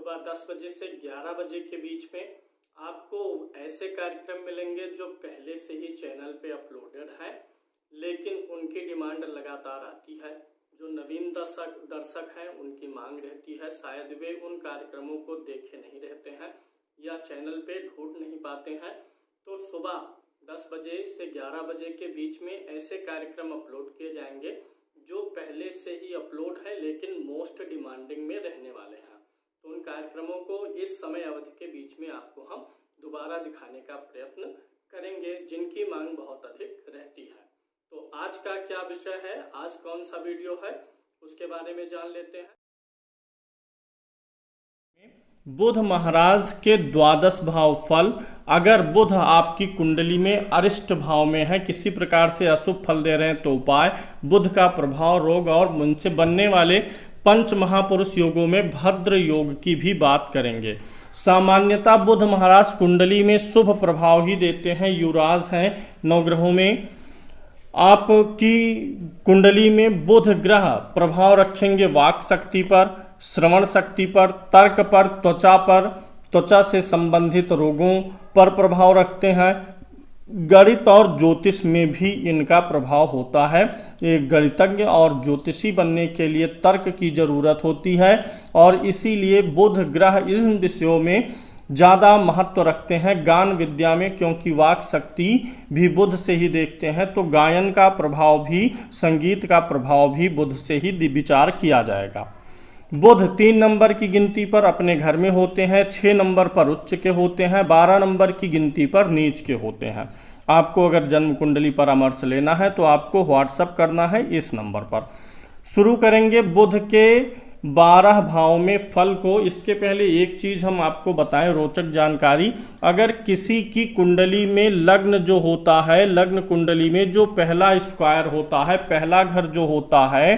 सुबह 10 बजे से 11 बजे के बीच में आपको ऐसे कार्यक्रम मिलेंगे जो पहले से ही चैनल पे अपलोडेड है, लेकिन उनकी डिमांड लगातार आती है। जो नवीन दर्शक हैं उनकी मांग रहती है, शायद वे उन कार्यक्रमों को देखे नहीं रहते हैं या चैनल पे ढूंढ नहीं पाते हैं। तो सुबह 10 बजे से 11 बजे के बीच में ऐसे कार्यक्रम अपलोड किए जाएंगे जो पहले से ही अपलोड है लेकिन मोस्ट डिमांडिंग में रहने वाले हैं। तो उन कार्यक्रमों को इस समय अवधि के बीच में आपको हम दोबारा दिखाने का प्रयत्न करेंगे जिनकी मांग बहुत अधिक रहती है। तो आज का क्या विषय है, आज कौन सा वीडियो है, उसके बारे में जान लेते हैं। बुध महाराज के द्वादश भाव फल। अगर बुध आपकी कुंडली में अरिष्ट भाव में है, किसी प्रकार से अशुभ फल दे रहे हैं तो उपाय। बुध का प्रभाव रोग और उनसे बनने वाले पंच महापुरुष योगों में भद्र योग की भी बात करेंगे। सामान्यतः बुध महाराज कुंडली में शुभ प्रभाव ही देते हैं, युवराज हैं नवग्रहों में। आपकी कुंडली में बुध ग्रह प्रभाव रखेंगे वाक शक्ति पर, श्रवण शक्ति पर, तर्क पर, त्वचा से संबंधित रोगों पर प्रभाव रखते हैं। गणित और ज्योतिष में भी इनका प्रभाव होता है। एक गणितज्ञ और ज्योतिषी बनने के लिए तर्क की जरूरत होती है और इसीलिए बुध ग्रह इन विषयों में ज़्यादा महत्व रखते हैं। गान विद्या में क्योंकि वाक शक्ति भी बुध से ही देखते हैं, तो गायन का प्रभाव भी, संगीत का प्रभाव भी बुध से ही विचार किया जाएगा। बुध 3 नंबर की गिनती पर अपने घर में होते हैं, 6 नंबर पर उच्च के होते हैं, 12 नंबर की गिनती पर नीच के होते हैं। आपको अगर जन्म कुंडली परामर्श लेना है तो आपको व्हाट्सएप करना है इस नंबर पर। शुरू करेंगे बुध के 12 भाव में फल को। इसके पहले एक चीज हम आपको बताएं, रोचक जानकारी। अगर किसी की कुंडली में लग्न जो होता है, लग्न कुंडली में जो पहला स्क्वायर होता है, पहला घर जो होता है,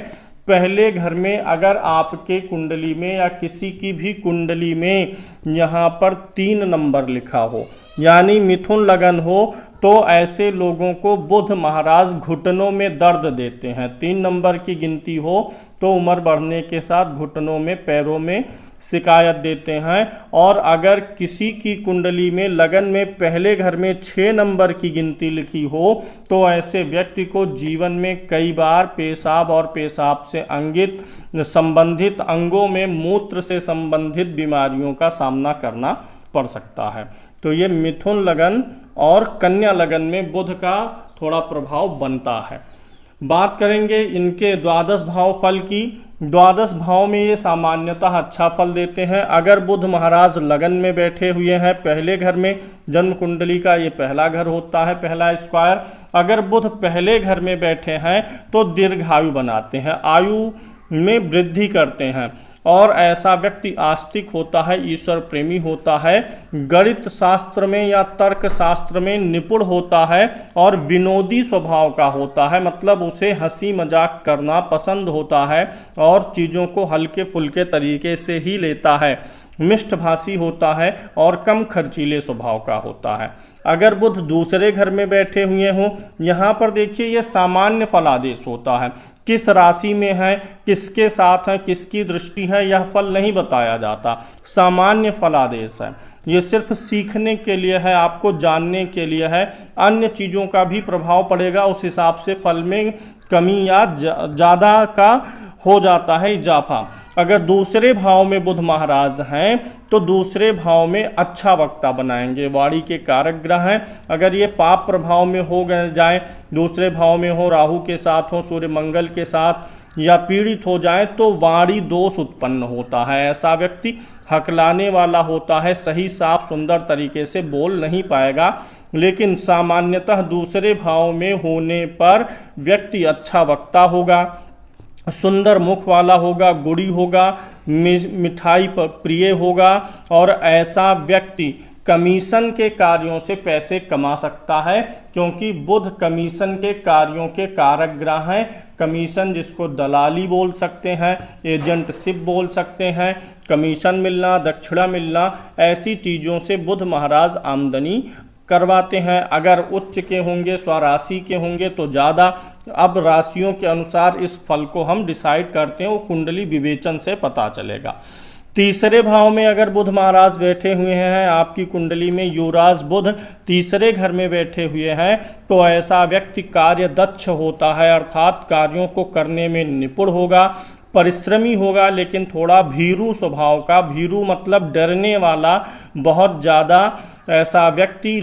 पहले घर में अगर आपके कुंडली में या किसी की भी कुंडली में यहाँ पर 3 नंबर लिखा हो, यानी मिथुन लगन हो, तो ऐसे लोगों को बुध महाराज घुटनों में दर्द देते हैं। 3 नंबर की गिनती हो तो उम्र बढ़ने के साथ घुटनों में, पैरों में शिकायत देते हैं। और अगर किसी की कुंडली में लगन में पहले घर में 6 नंबर की गिनती लिखी हो तो ऐसे व्यक्ति को जीवन में कई बार पेशाब और पेशाब से अंगित संबंधित अंगों में मूत्र से संबंधित बीमारियों का सामना करना पड़ सकता है। तो ये मिथुन लगन और कन्या लगन में बुध का थोड़ा प्रभाव बनता है। बात करेंगे इनके द्वादश भाव फल की। द्वादश भाव में ये सामान्यतः अच्छा फल देते हैं। अगर बुध महाराज लगन में बैठे हुए हैं पहले घर में, जन्म कुंडली का ये पहला घर होता है, पहला स्क्वायर। अगर बुध पहले घर में बैठे हैं तो दीर्घायु बनाते हैं, आयु में वृद्धि करते हैं और ऐसा व्यक्ति आस्तिक होता है, ईश्वर प्रेमी होता है, गणित शास्त्र में या तर्क शास्त्र में निपुण होता है और विनोदी स्वभाव का होता है। मतलब उसे हंसी मजाक करना पसंद होता है और चीज़ों को हल्के फुल्के तरीके से ही लेता है। मिष्टभाषी होता है और कम खर्चीले स्वभाव का होता है। अगर बुध दूसरे घर में बैठे हुए हों, यहाँ पर देखिए ये सामान्य फलादेश होता है। किस राशि में है, किसके साथ है, किसकी दृष्टि है, यह फल नहीं बताया जाता, सामान्य फलादेश है। ये सिर्फ सीखने के लिए है, आपको जानने के लिए है। अन्य चीज़ों का भी प्रभाव पड़ेगा, उस हिसाब से फल में कमी या ज़्यादा का हो जाता है इजाफा। अगर दूसरे भाव में बुध महाराज हैं तो दूसरे भाव में अच्छा वक्ता बनाएंगे, वाणी के कारक ग्रह हैं। अगर ये पाप प्रभाव में हो गए जाए, दूसरे भाव में हो, राहु के साथ हो, सूर्य मंगल के साथ, या पीड़ित हो जाए तो वाणी दोष उत्पन्न होता है। ऐसा व्यक्ति हकलाने वाला होता है, सही साफ सुंदर तरीके से बोल नहीं पाएगा। लेकिन सामान्यतः दूसरे भाव में होने पर व्यक्ति अच्छा वक्ता होगा, सुंदर मुख वाला होगा, गुड़ी होगा, मिठाई प्रिय होगा और ऐसा व्यक्ति कमीशन के कार्यों से पैसे कमा सकता है, क्योंकि बुध कमीशन के कार्यों के कारक ग्रह हैं। कमीशन जिसको दलाली बोल सकते हैं, एजेंटशिप बोल सकते हैं, कमीशन मिलना, दक्षिणा मिलना, ऐसी चीज़ों से बुध महाराज आमदनी करवाते हैं। अगर उच्च के होंगे, स्वराशि के होंगे तो ज़्यादा। अब राशियों के अनुसार इस फल को हम डिसाइड करते हैं, वो कुंडली विवेचन से पता चलेगा। तीसरे भाव में अगर बुध महाराज बैठे हुए हैं, आपकी कुंडली में युवराज बुध तीसरे घर में बैठे हुए हैं, तो ऐसा व्यक्ति कार्य दक्ष होता है, अर्थात कार्यों को करने में निपुण होगा, परिश्रमी होगा, लेकिन थोड़ा भीरू स्वभाव का। भीरू मतलब डरने वाला, बहुत ज़्यादा ऐसा व्यक्ति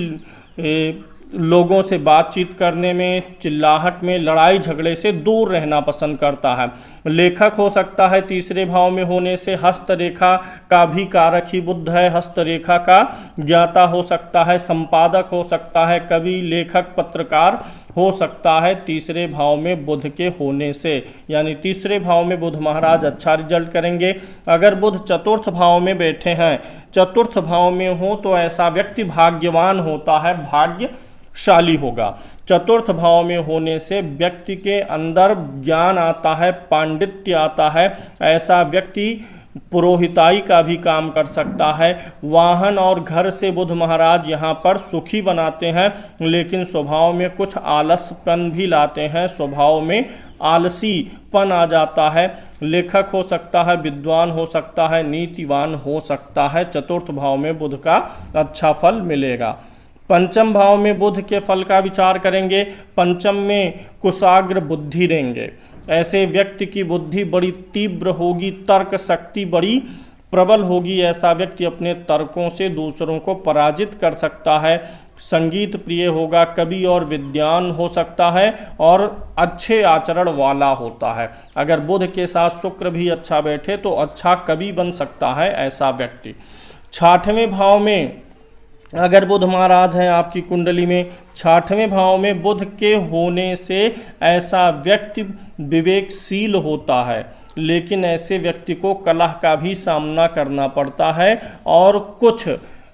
लोगों से बातचीत करने में, चिल्लाहट में, लड़ाई झगड़े से दूर रहना पसंद करता है। लेखक हो सकता है तीसरे भाव में होने से। हस्तरेखा का भी कारक ही बुध है, हस्तरेखा का ज्ञाता हो सकता है, संपादक हो सकता है, कवि, लेखक, पत्रकार हो सकता है तीसरे भाव में बुध के होने से। यानी तीसरे भाव में बुध महाराज अच्छा रिजल्ट करेंगे। अगर बुध चतुर्थ भाव में बैठे हैं, चतुर्थ भाव में हो, तो ऐसा व्यक्ति भाग्यवान होता है, भाग्यशाली होगा। चतुर्थ भाव में होने से व्यक्ति के अंदर ज्ञान आता है, पांडित्य आता है। ऐसा व्यक्ति पुरोहिताई का भी काम कर सकता है। वाहन और घर से बुध महाराज यहाँ पर सुखी बनाते हैं, लेकिन स्वभाव में कुछ आलसपन भी लाते हैं, स्वभाव में आलसीपन आ जाता है। लेखक हो सकता है, विद्वान हो सकता है, नीतिवान हो सकता है। चतुर्थ भाव में बुध का अच्छा फल मिलेगा। पंचम भाव में बुध के फल का विचार करेंगे। पंचम में कुशाग्र बुद्धि देंगे। ऐसे व्यक्ति की बुद्धि बड़ी तीव्र होगी, तर्क शक्ति बड़ी प्रबल होगी। ऐसा व्यक्ति अपने तर्कों से दूसरों को पराजित कर सकता है। संगीत प्रिय होगा, कवि और विद्वान हो सकता है, और अच्छे आचरण वाला होता है। अगर बुध के साथ शुक्र भी अच्छा बैठे तो अच्छा कवि बन सकता है ऐसा व्यक्ति। छठवें भाव में अगर बुध महाराज हैं आपकी कुंडली में, छठवें भाव में बुध के होने से ऐसा व्यक्ति विवेकशील होता है, लेकिन ऐसे व्यक्ति को कलह का भी सामना करना पड़ता है और कुछ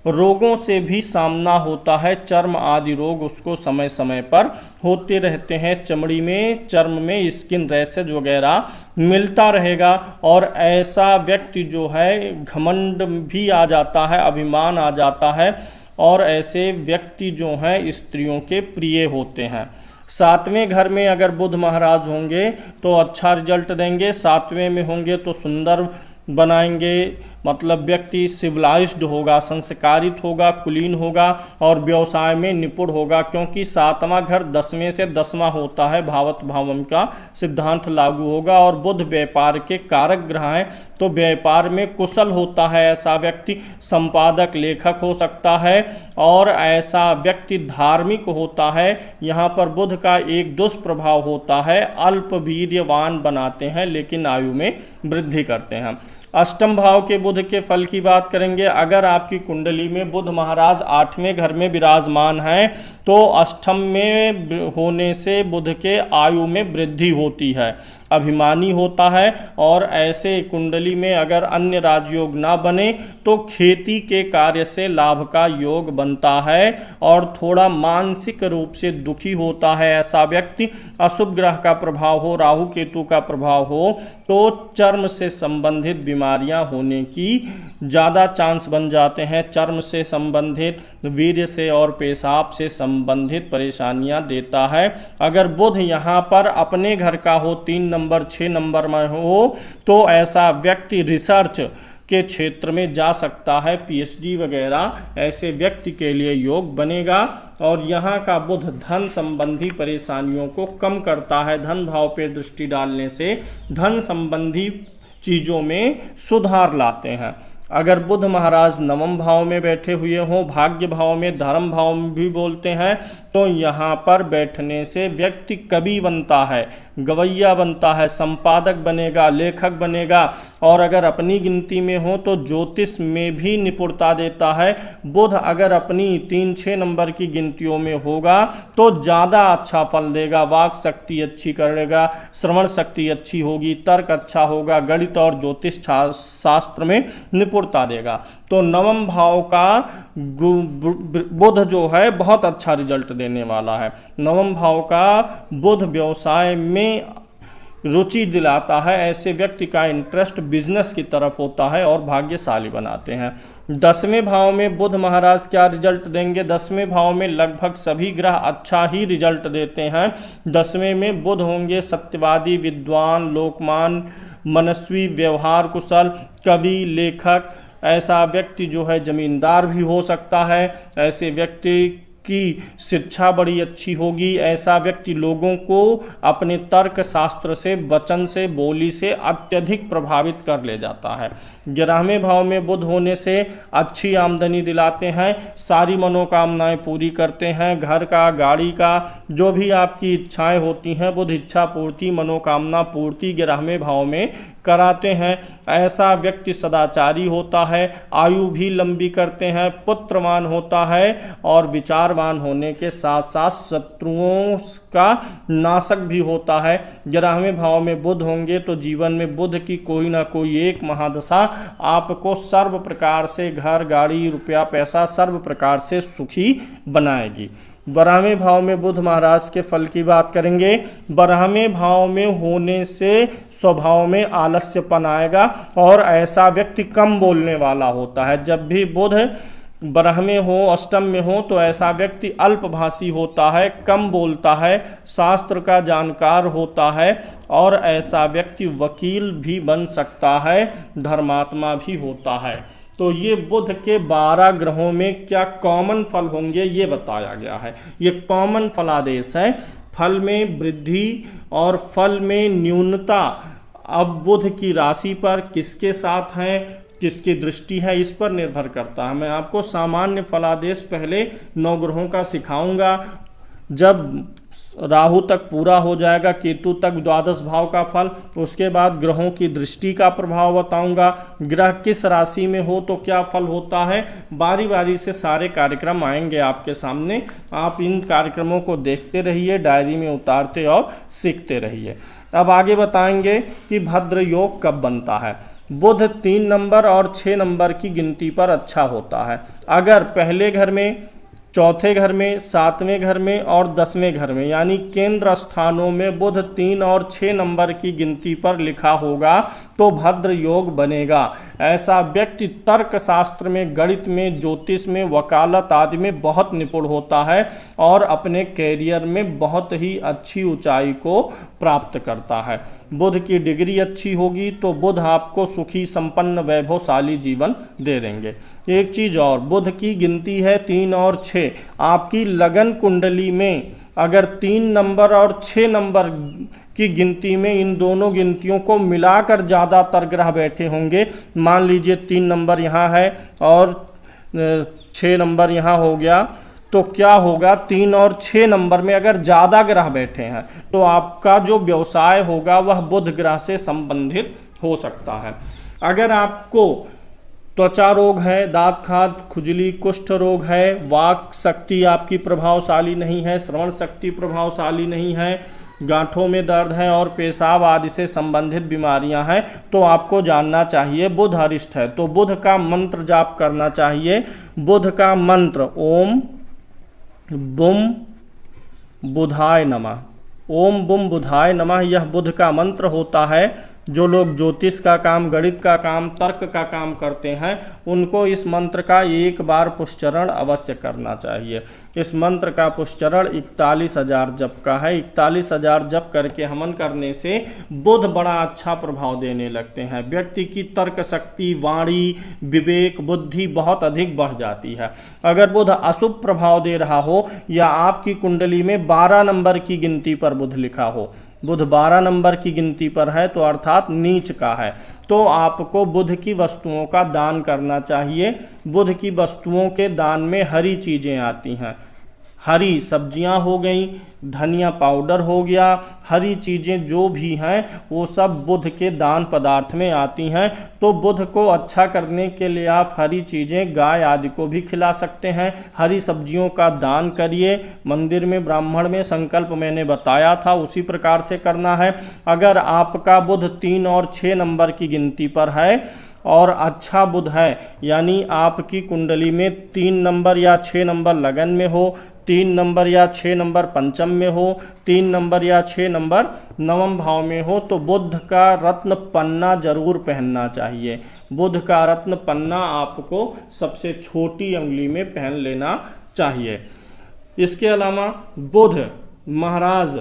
रोगों से भी सामना होता है। चर्म आदि रोग उसको समय समय पर होते रहते हैं। चमड़ी में, चर्म में स्किन रैशेज वगैरह मिलता रहेगा। और ऐसा व्यक्ति जो है घमंड भी आ जाता है, अभिमान आ जाता है, और ऐसे व्यक्ति जो हैं स्त्रियों के प्रिय होते हैं। सातवें घर में अगर बुध महाराज होंगे तो अच्छा रिजल्ट देंगे। सातवें में होंगे तो सुंदर बनाएंगे, मतलब व्यक्ति सिविलाइज्ड होगा, संस्कारित होगा, कुलीन होगा और व्यवसाय में निपुण होगा। क्योंकि सातवां घर 10वें से 10वां होता है, भावत भावम का सिद्धांत लागू होगा। और बुध व्यापार के कारक ग्रह हैं, तो व्यापार में कुशल होता है ऐसा व्यक्ति। संपादक, लेखक हो सकता है, और ऐसा व्यक्ति धार्मिक होता है। यहाँ पर बुध का एक दुष्प्रभाव होता है, अल्प वीर्यवान बनाते हैं लेकिन आयु में वृद्धि करते हैं। अष्टम भाव के बुध के फल की बात करेंगे। अगर आपकी कुंडली में बुध महाराज 8वें घर में विराजमान हैं तो अष्टम में होने से बुध के आयु में वृद्धि होती है, अभिमानी होता है। और ऐसे कुंडली में अगर अन्य राजयोग ना बने तो खेती के कार्य से लाभ का योग बनता है और थोड़ा मानसिक रूप से दुखी होता है ऐसा व्यक्ति। अशुभ ग्रह का प्रभाव हो, राहु केतु का प्रभाव हो, तो चर्म से संबंधित बीमारियां होने की ज़्यादा चांस बन जाते हैं। चर्म से संबंधित, वीर्य से और पेशाब से संबंधित परेशानियां देता है। अगर बुध यहाँ पर अपने घर का हो, 3 नंबर 6 नंबर में हो, तो ऐसा व्यक्ति रिसर्च के क्षेत्र में जा सकता है, पीएचडी वगैरह ऐसे व्यक्ति के लिए योग बनेगा। और यहाँ का बुध धन संबंधी परेशानियों को कम करता है। धन भाव पे दृष्टि डालने से धन संबंधी चीज़ों में सुधार लाते हैं। अगर बुध महाराज नवम भाव में बैठे हुए हों, भाग्य भाव में, धर्म भाव में भी बोलते हैं, तो यहाँ पर बैठने से व्यक्ति कवि बनता है, गवैया बनता है, संपादक बनेगा, लेखक बनेगा। और अगर अपनी गिनती में हो तो ज्योतिष में भी निपुणता देता है। बुध अगर अपनी 3-6 नंबर की गिनतियों में होगा तो ज़्यादा अच्छा फल देगा। वाक शक्ति अच्छी करेगा, श्रवण शक्ति अच्छी होगी, तर्क अच्छा होगा, गणित और ज्योतिष शास्त्र में निपुणता देगा। तो नवम भाव का बुध जो है बहुत अच्छा रिजल्ट देने वाला है। नवम भाव का बुध व्यवसाय में रुचि दिलाता है। ऐसे व्यक्ति का इंटरेस्ट बिजनेस की तरफ होता है और भाग्यशाली बनाते हैं। 10वें भाव में बुध महाराज क्या रिजल्ट देंगे? 10वें भाव में लगभग सभी ग्रह अच्छा ही रिजल्ट देते हैं। 10वें में बुध होंगे सत्यवादी, विद्वान, लोकमान, मनस्वी, व्यवहार कुशल, कवि, लेखक। ऐसा व्यक्ति जो है जमींदार भी हो सकता है। ऐसे व्यक्ति की शिक्षा बड़ी अच्छी होगी। ऐसा व्यक्ति लोगों को अपने तर्क शास्त्र से, वचन से, बोली से अत्यधिक प्रभावित कर ले जाता है। 11वें भाव में बुध होने से अच्छी आमदनी दिलाते हैं, सारी मनोकामनाएं पूरी करते हैं। घर का, गाड़ी का, जो भी आपकी इच्छाएं होती हैं, बुध इच्छा पूर्ति, मनोकामना पूर्ति 11वें भाव में कराते हैं। ऐसा व्यक्ति सदाचारी होता है, आयु भी लंबी करते हैं, पुत्रवान होता है और विचारवान होने के साथ साथ शत्रुओं का नाशक भी होता है। 11वें भाव में बुध होंगे तो जीवन में बुध की कोई ना कोई एक महादशा आपको सर्व प्रकार से, घर, गाड़ी, रुपया, पैसा सर्व प्रकार से सुखी बनाएगी। 12वें भाव में बुध महाराज के फल की बात करेंगे। 12वें भाव में होने से स्वभाव में आलस्यपन आएगा और ऐसा व्यक्ति कम बोलने वाला होता है। जब भी बुध 12वें हो, अष्टम में हो, तो ऐसा व्यक्ति अल्पभाषी होता है, कम बोलता है, शास्त्र का जानकार होता है और ऐसा व्यक्ति वकील भी बन सकता है, धर्मात्मा भी होता है। तो ये बुध के 12 ग्रहों में क्या कॉमन फल होंगे ये बताया गया है। ये कॉमन फलादेश है। फल में वृद्धि और फल में न्यूनता अब बुध की राशि पर किसके साथ है, किसकी दृष्टि है, इस पर निर्भर करता है। मैं आपको सामान्य फलादेश पहले 9 ग्रहों का सिखाऊंगा। जब राहु तक पूरा हो जाएगा, केतु तक 12 भाव का फल, उसके बाद ग्रहों की दृष्टि का प्रभाव बताऊंगा। ग्रह किस राशि में हो तो क्या फल होता है, बारी बारी से सारे कार्यक्रम आएंगे आपके सामने। आप इन कार्यक्रमों को देखते रहिए, डायरी में उतारते और सीखते रहिए। अब आगे बताएंगे कि भद्र योग कब बनता है। बुध 3 नंबर और 6 नंबर की गिनती पर अच्छा होता है। अगर पहले घर में, चौथे घर में, 7वें घर में और 10वें घर में यानी केंद्र स्थानों में बुध 3 और 6 नंबर की गिनती पर लिखा होगा तो भद्र योग बनेगा। ऐसा व्यक्ति तर्क शास्त्र में, गणित में, ज्योतिष में, वकालत आदि में बहुत निपुण होता है और अपने कैरियर में बहुत ही अच्छी ऊंचाई को प्राप्त करता है। बुध की डिग्री अच्छी होगी तो बुध आपको सुखी, संपन्न, वैभवशाली जीवन दे देंगे। एक चीज और, बुध की गिनती है 3 और 6। आपकी लगन कुंडली में अगर 3 नंबर और 6 नंबर की गिनती में इन दोनों गिनतियों को मिलाकर ज़्यादातर ग्रह बैठे होंगे, मान लीजिए 3 नंबर यहाँ है और 6 नंबर यहाँ हो गया, तो क्या होगा, 3 और 6 नंबर में अगर ज़्यादा ग्रह बैठे हैं तो आपका जो व्यवसाय होगा वह बुध ग्रह से संबंधित हो सकता है। अगर आपको त्वचा रोग है, दांत खाज, खुजली, कुष्ठ रोग है, वाक शक्ति आपकी प्रभावशाली नहीं है, श्रवण शक्ति प्रभावशाली नहीं है, गांठों में दर्द है और पेशाब आदि से संबंधित बीमारियां हैं, तो आपको जानना चाहिए बुध अरिष्ट है। तो बुध का मंत्र जाप करना चाहिए। बुध का मंत्र ओम बुम बुधाय नमः, ओम बुम बुधाय नमः, यह बुध का मंत्र होता है। जो लोग ज्योतिष का काम, गणित का काम, तर्क का काम करते हैं उनको इस मंत्र का एक बार पुष्चरण अवश्य करना चाहिए। इस मंत्र का पुष्चरण 41,000 जप का है। 41,000 जप करके हवन करने से बुध बड़ा अच्छा प्रभाव देने लगते हैं। व्यक्ति की तर्क शक्ति, वाणी, विवेक, बुद्धि बहुत अधिक बढ़ जाती है। अगर बुध अशुभ प्रभाव दे रहा हो या आपकी कुंडली में 12 नंबर की गिनती पर बुध लिखा हो, बुध 12 नंबर की गिनती पर है तो अर्थात नीच का है, तो आपको बुध की वस्तुओं का दान करना चाहिए। बुध की वस्तुओं के दान में हरी चीज़ें आती हैं, हरी सब्जियां हो गई, धनिया पाउडर हो गया, हरी चीज़ें जो भी हैं वो सब बुध के दान पदार्थ में आती हैं। तो बुध को अच्छा करने के लिए आप हरी चीज़ें गाय आदि को भी खिला सकते हैं। हरी सब्जियों का दान करिए। मंदिर में ब्राह्मण में संकल्प मैंने बताया था उसी प्रकार से करना है। अगर आपका बुध 3 और 6 नंबर की गिनती पर है और अच्छा बुध है, यानी आपकी कुंडली में 3 नंबर या 6 नंबर लगन में हो, 3 नंबर या 6 नंबर पंचम में हो, 3 नंबर या 6 नंबर नवम भाव में हो, तो बुध का रत्न पन्ना जरूर पहनना चाहिए। बुध का रत्न पन्ना आपको सबसे छोटी अंगुली में पहन लेना चाहिए। इसके अलावा बुध महाराज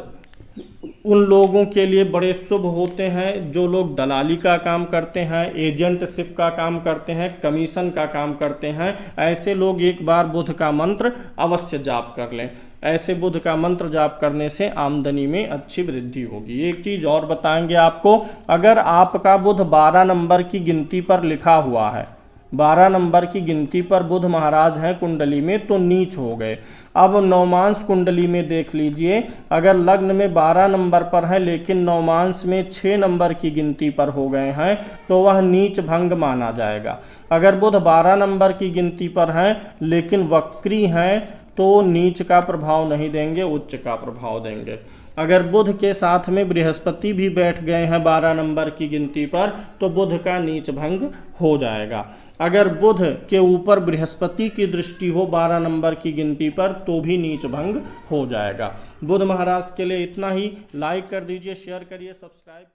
उन लोगों के लिए बड़े शुभ होते हैं जो लोग दलाली का काम करते हैं, एजेंटशिप का काम करते हैं, कमीशन का काम करते हैं। ऐसे लोग एक बार बुध का मंत्र अवश्य जाप कर लें। ऐसे बुध का मंत्र जाप करने से आमदनी में अच्छी वृद्धि होगी। एक चीज़ और बताएंगे आपको, अगर आपका बुध 12 नंबर की गिनती पर लिखा हुआ है, 12 नंबर की गिनती पर बुध महाराज हैं कुंडली में, तो नीच हो गए। अब नवमांश कुंडली में देख लीजिए, अगर लग्न में 12 नंबर पर है लेकिन नवमांश में 6 नंबर की गिनती पर हो गए हैं तो वह नीच भंग माना जाएगा। अगर बुध 12 नंबर की गिनती पर हैं लेकिन वक्री हैं तो नीच का प्रभाव नहीं देंगे, उच्च का प्रभाव देंगे। अगर बुध के साथ में बृहस्पति भी बैठ गए हैं 12 नंबर की गिनती पर तो बुध का नीच भंग हो जाएगा। अगर बुध के ऊपर बृहस्पति की दृष्टि हो 12 नंबर की गिनती पर तो भी नीच भंग हो जाएगा। बुध महाराज के लिए इतना ही। लाइक कर दीजिए, शेयर करिए, सब्सक्राइब